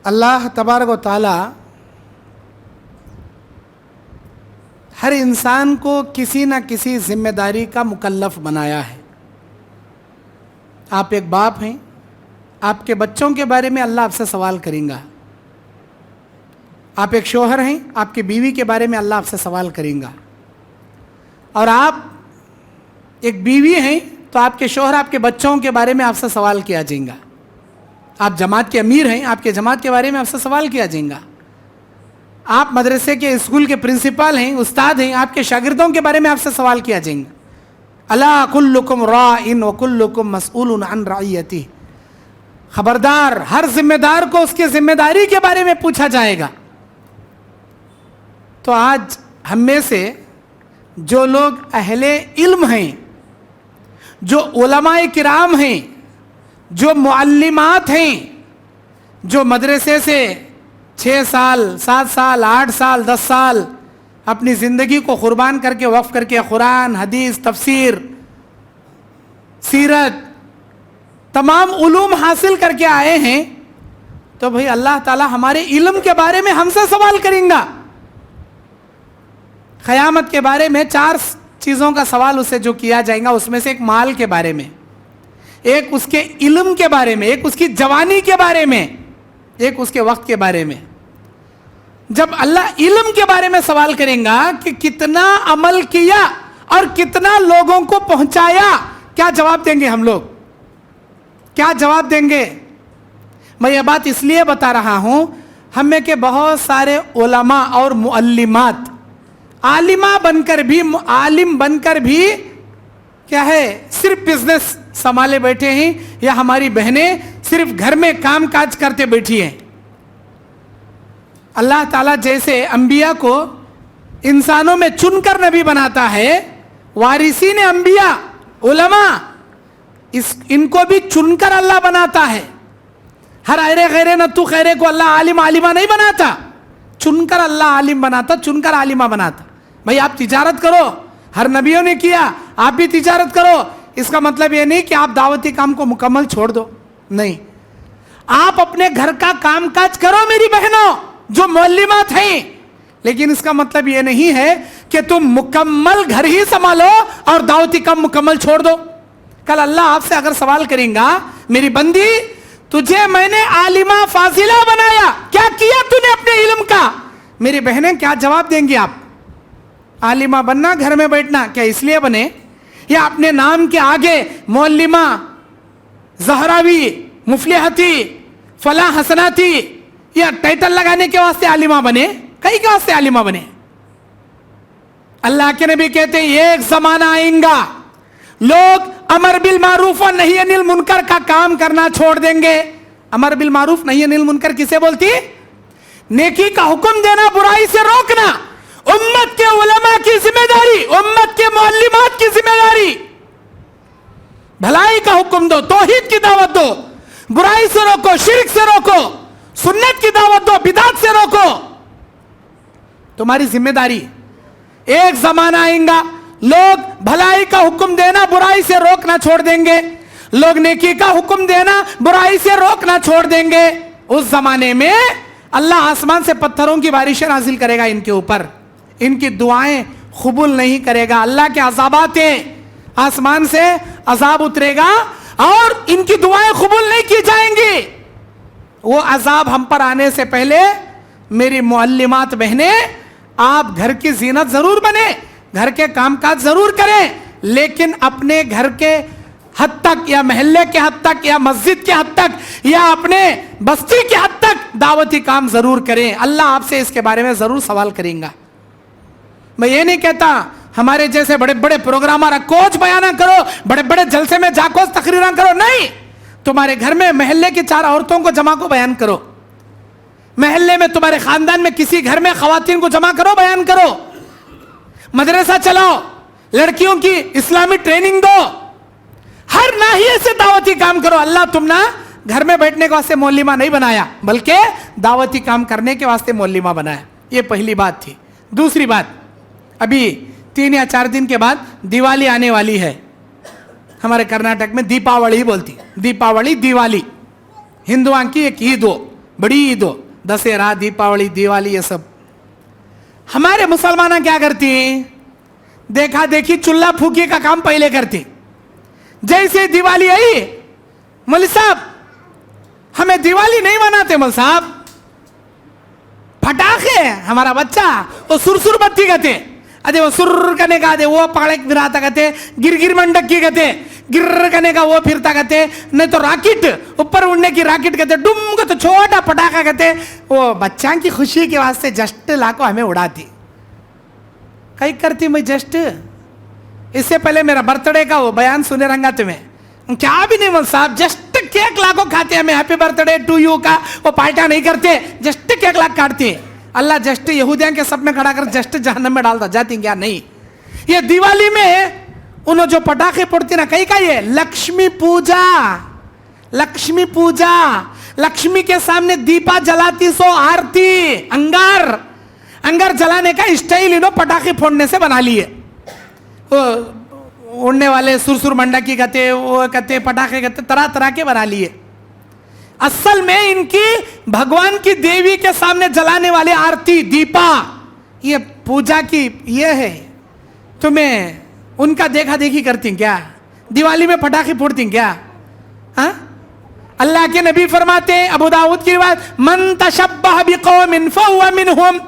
اللہ تبارک و تعالی ہر انسان کو کسی نہ کسی ذمہ داری کا مکلف بنایا ہے. آپ ایک باپ ہیں, آپ کے بچوں کے بارے میں اللہ آپ سے سوال کریں گا. آپ ایک شوہر ہیں, آپ کی بیوی کے بارے میں اللہ آپ سے سوال کریں گا. اور آپ ایک بیوی ہیں تو آپ کے شوہر آپ کے بچوں کے بارے میں آپ سے سوال کیا جائے گا. آپ جماعت کے امیر ہیں, آپ کے جماعت کے بارے میں آپ سے سوال کیا جائے گا. آپ مدرسے کے اسکول کے پرنسپل ہیں, استاد ہیں, آپ کے شاگردوں کے بارے میں آپ سے سوال کیا جائے گا. الا کلکم راعٍ وکلکم مسئول عن رعیتہ. خبردار, ہر ذمہ دار کو اس کی ذمہ داری کے بارے میں پوچھا جائے گا. تو آج ہم میں سے جو لوگ اہل علم ہیں, جو علماء کرام ہیں, جو معلمات ہیں, جو مدرسے سے 6 سال 7 سال 8 سال 10 سال اپنی زندگی کو قربان کر کے وقف کر کے قرآن, حدیث, تفسیر, سیرت, تمام علوم حاصل کر کے آئے ہیں, تو بھئی اللہ تعالی ہمارے علم کے بارے میں ہم سے سوال کریں گا. قیامت کے بارے میں 4 چیزوں کا سوال اسے جو کیا جائے گا, اس میں سے ایک مال کے بارے میں, ایک اس کے علم کے بارے میں, ایک اس کی جوانی کے بارے میں, ایک اس کے وقت کے بارے میں. جب اللہ علم کے بارے میں سوال کریں گا کہ کتنا عمل کیا اور کتنا لوگوں کو پہنچایا, کیا جواب دیں گے ہم لوگ؟ کیا جواب دیں گے؟ میں یہ بات اس لیے بتا رہا ہوں, ہم میں کے بہت سارے علماء اور معلمات عالمہ بن کر بھی, عالم بن کر بھی کیا ہے, صرف بزنس سنبھالے بیٹھے ہیں, یا ہماری بہنیں صرف گھر میں کام کاج کرتے بیٹھی ہیں. اللہ تعالیٰ جیسے انبیاء کو انسانوں میں چن کر نبی بناتا ہے, وارثین انبیاء علماء ان کو بھی چن کر اللہ بناتا ہے. ہر ایرے غیرے نتو خیرے کو اللہ عالم عالمہ نہیں بناتا, چن کر اللہ عالم بناتا, چن کر عالمہ بناتا. بھئی آپ تجارت کرو, ہر نبیوں نے کیا, آپ بھی تجارت کرو. اس کا مطلب یہ نہیں کہ آپ دعوتی کام کو مکمل چھوڑ دو, نہیں. آپ اپنے گھر کا کام کاج کرو میری بہنوں جو معلمات ہیں, لیکن اس کا مطلب یہ نہیں ہے کہ تم مکمل گھر ہی سنبھالو اور دعوتی کام مکمل چھوڑ دو. کل اللہ آپ سے اگر سوال کریں گا, میری بندی تجھے میں نے عالمہ فاضلہ بنایا, کیا کیا تو نے اپنے علم کا؟ میری بہنیں کیا جواب دیں گی آپ؟ عالمہ بننا, گھر میں بیٹھنا, کیا اس لیے بنے؟ یا اپنے نام کے آگے معلمہ, زہراوی, مفلحتی, فلاں حسناتی, یا ٹائٹل لگانے کے واسطے عالمہ بنے؟ کئی کے واسطے عالمہ بنے؟ اللہ کے نبی کہتے ہیں ایک زمانہ آئیں گا لوگ امر بالمعروف و نہی عن المنکر کا کام کرنا چھوڑ دیں گے. امر بالمعروف نہی عن المنکر کسے بولتی؟ نیکی کا حکم دینا, برائی سے روکنا. امت کے علماء کی ذمہ داری, امت کے معلمات کی ذمہ داری. بھلائی کا حکم دو, توحید کی دعوت دو, برائی سے روکو, شرک سے روکو, سنت کی دعوت دو, بدعت سے روکو. تمہاری ذمہ داری. ایک زمانہ آئیں گا لوگ بھلائی کا حکم دینا, برائی سے روکنا چھوڑ دیں گے. لوگ نیکی کا حکم دینا, برائی سے روکنا چھوڑ دیں گے. اس زمانے میں اللہ آسمان سے پتھروں کی بارشیں نازل کرے گا ان کے اوپر, ان کی دعائیں قبول نہیں کرے گا. اللہ کے عذابات ہیں, آسمان سے عذاب اترے گا اور ان کی دعائیں قبول نہیں کی جائیں گی. وہ عذاب ہم پر آنے سے پہلے میری معلمات بہنیں, آپ گھر کی زینت ضرور بنے, گھر کے کام کاج ضرور کریں, لیکن اپنے گھر کے حد تک, یا محلے کے حد تک, یا مسجد کے حد تک, یا اپنے بستی کے حد تک دعوتی کام ضرور کریں. اللہ آپ سے اس کے بارے میں ضرور سوال کریں گا. میں یہ نہیں کہتا ہمارے جیسے بڑے بڑے پروگرامر کوچ بیانہ کرو, بڑے بڑے جلسے میں جا کو تقریراں کرو, نہیں. تمہارے گھر میں محلے کی 4 عورتوں کو جمع کو بیان کرو, محلے میں تمہارے خاندان میں کسی گھر میں خواتین کو جمع کرو, بیان کرو. مدرسہ چلاؤ, لڑکیوں کی اسلامی ٹریننگ دو, ہر ناحیے سے دعوتی کام کرو. اللہ تم نہ گھر میں بیٹھنے کے واسطے معلمہ نہیں بنایا, بلکہ دعوتی کام کرنے کے واسطے معلمہ بنایا. یہ پہلی بات تھی. دوسری بات, ابھی 3 یا 4 دن کے بعد دیوالی آنے والی ہے. ہمارے کرناٹک میں دیپاولی بولتی, دیپاولی, دیوالی ہندوؤں کی ایک عید ہو, बड़ी ईद हो, दशहरा, दीपावली, दिवाली, ये सब। हमारे मुसलमान क्या करती, देखा देखी चुल्ला फूकी का काम पहले करती। जैसे दिवाली आई, मौलवी साहब हमें दिवाली नहीं मनाते, मौलवी साहब फटाखे, हमारा बच्चा वो सुरसुर बत्ती कहते, अरे वो सुर करने का, अरे वो पाड़े फिराता कहते, गिरगिर मंडक की कहते, गिर करने का वो फिरता कहते, नहीं तो राकेट, ऊपर उड़ने की राकेट कहते, डुम को तो छोटा पटाखा कहते। वो बच्चा की खुशी के वास्ते जस्ट लाको हमें उड़ाती। कहीं करती मैं जस्ट, इससे पहले मेरा बर्थडे का वो बयान सुने रंगा तुम्हें, क्या भी नहीं मौलवी साहब, जस्ट केक लाखों खाते हैं, हैप्पी बर्थडे टू यू का वो पार्टियां नहीं करते, जस्ट केक लाख काटते। अल्लाह जस्ट यहूदियों के सब में खड़ा कर जस्ट जहन्नम में डालता, जाती क्या नहीं। ये दिवाली में उन्होंने जो पटाखे फोड़ती ना, कहीं का ये लक्ष्मी पूजा, लक्ष्मी पूजा, लक्ष्मी के सामने दीपा जलाती सो आरती, अंगार, अंगार जलाने का स्टाइल इन्हों पटाखे फोड़ने से बना लिए। उड़ने वाले सुरसुर मंडकी कहते, वो कहते, पटाखे कहते, तरह तरह के बना लिए। असल में इनकी भगवान की देवी के सामने जलाने वाले आरती, दीपा, ये पूजा की ये है। तुम्हें उनका देखा देखी करती क्या, दिवाली में पटाखे फोड़ती क्या? हाँ, अल्लाह के नबी फरमाते हैं, अबू दाऊद की रिवायत, मन तशब्बह बिकौमिन फहुवा मिनहुम,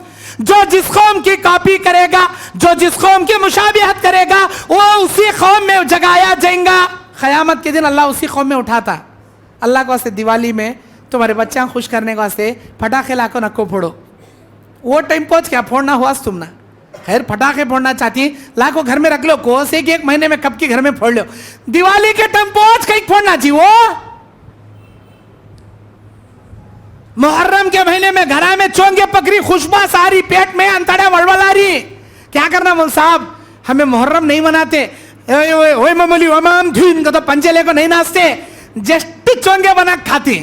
जो जिस कौम की कॉपी करेगा, जो जिस कौम की मुशाबिहत करेगा, वो उसी कौम में जगाया जाएगा। क़यामत के दिन अल्लाह उसी कौम में उठाता। अल्लाह को वास्ते दिवाली में तुम्हारे बच्चा खुश करने के वास्ते फटाखे लाखों नको फोड़ो। वो टाइम पहुंच क्या फोड़ना हुआ तुम ना, खैर फटाखे फोड़ना चाहती लाखों घर में रख लो, कोस एक महीने में कब की घर में फोड़ लो। दिवाली के टाइम पहुंच कहीं फोड़ना चाहिए। वो मुहर्रम के महीने में घरा में चोंगे पकड़ी, खुशबू आ रही, पेट में अंतड़ा वड़वड़ आ रही, क्या करना मौलवी साहब, हमें मुहर्रम नहीं मनाते, ओए मामूली वमाम धीन का तो पंचेले को नहीं नाचते, जस्ट चोंगे बना खाती।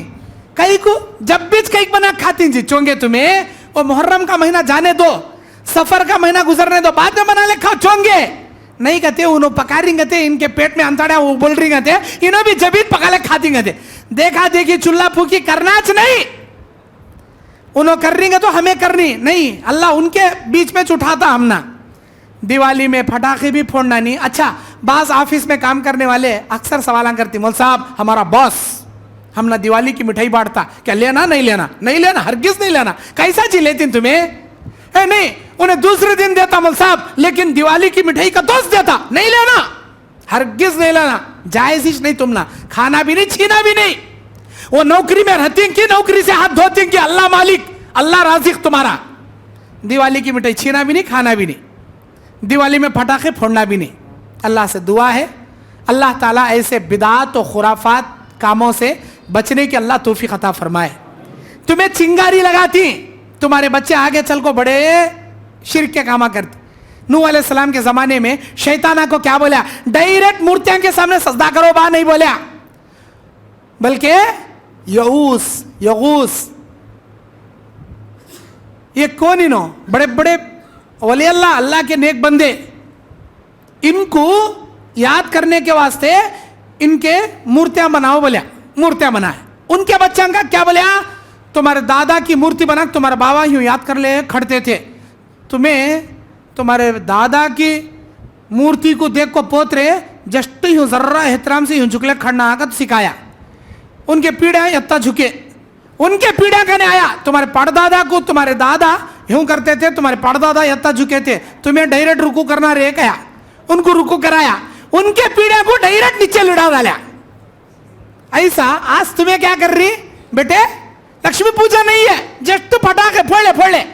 कई को जब भी कई बना खाती जी चोंगे, तुम्हें वो मुहर्रम का महीना जाने दो, सफर का महीना गुजरने दो, बाद में बना ले खाओ चोंगे। नहीं कहते उन्होंने पका रही कहते, इनके पेट में अंतड़ा वो बोल रही कहते, इन्हों भी जबीत पका ले खाती कहते। देखा देखी चूल्हा फूकी करना च नहीं, उन्होंने कर रही तो हमें करनी नहीं, अल्लाह उनके बीच में उठाता हम ना। दिवाली में पटाखे भी फोड़ना नहीं। अच्छा, बास ऑफिस में काम करने वाले अक्सर सवाल करती, मौलवी साहब हमारा बॉस हम ना दिवाली की मिठाई बांटता, क्या लेना नहीं लेना, नहीं लेना, हरगिज नहीं लेना। कैसा जी लेती तुम्हें, नहीं उन्हें दूसरे दिन देता मौलवी साहब, लेकिन दिवाली की मिठाई का दोस्त देता, नहीं लेना, हरगिज नहीं लेना, जायज ही नहीं, तुम ना खाना भी नहीं, छीना भी नहीं। वो नौकरी में रहती कि नौकरी से हाथ धोती कि अल्लाह मालिक, अल्लाह राजिक तुम्हारा। दिवाली की मिठाई छीना भी नहीं, खाना भी नहीं, दिवाली में पटाखे फोड़ना भी नहीं। अल्लाह से दुआ है, अल्लाह ताला ऐसे बिदात और खुराफात कामों से बचने की अल्लाह तौफीक अता फरमाए। तुम्हें चिंगारी लगाती, तुम्हारे बच्चे आगे चल को बड़े शिर्क के कामा करते। नूह अलैहिस्सलाम के जमाने में शैताना को क्या बोला, डायरेक्ट मूर्तियां के सामने सजदा करो बा नहीं बोला, बल्कि यऊस, यगूस, ये कौन इनो बड़े बड़े वली अल्लाह, अल्लाह के नेक बंदे, इनको याद करने के वास्ते इनके मूर्तियां बनाओ बोलिया, मूर्तियां बनाए। उनके बच्चों का क्या बोलिया, तुम्हारे दादा की मूर्ति बना, तुम्हारे बाबा यूं याद कर ले खड़ते थे, तुम्हें तुम्हारे दादा की मूर्ति को देख को पोतरे जस्ट यूं जर्रा एहतराम से यूं झुकले खड़ना आकर सिखाया। उनके पीढ़ा यत्ता झुके, उनके पीढ़ा कहने आया, तुम्हारे पड़दादा को तुम्हारे दादा यूं करते थे, तुम्हारे पड़दादा यत्ता झुके थे, तुम्हें डायरेक्ट रुकू करना रे कहा, उनको रुकू कराया, उनके पीढ़ा को डायरेक्ट नीचे लुढ़ा डाला। ऐसा आज तुम्हें क्या कर रही बेटे, लक्ष्मी पूजा नहीं है, जस्ट पटाखे फोड़े फोड़े,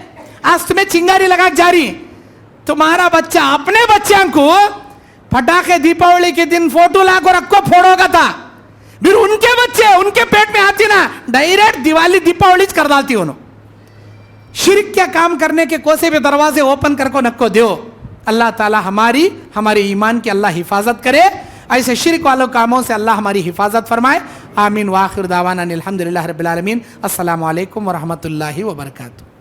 आज तुम्हें चिंगारी लगा जा रही। तुम्हारा बच्चा अपने बच्चों को पटाखे दीपावली के दिन फोटो ला को रखो फोड़ोगा था, फिर उनके बच्चे उनके पेट में आती ना, डायरेक्ट दिवाली दीपावली कर डालती उन्होंने। शिर्क क्या काम करने के कोसे भी दरवाजे ओपन करको नको दो। अल्लाह ताला हमारे ईमान की अल्लाह हिफाजत करे, ऐसे शिर्क वालों कामों से अल्लाह हमारी हिफाजत फरमाए। आमीन। व आखिर दावाना अनिल हम्दुलिल्लाहि रब्बिल आलमीन। अस्सलामु अलैकुम व रहमतुल्लाहि व बरकातुहू।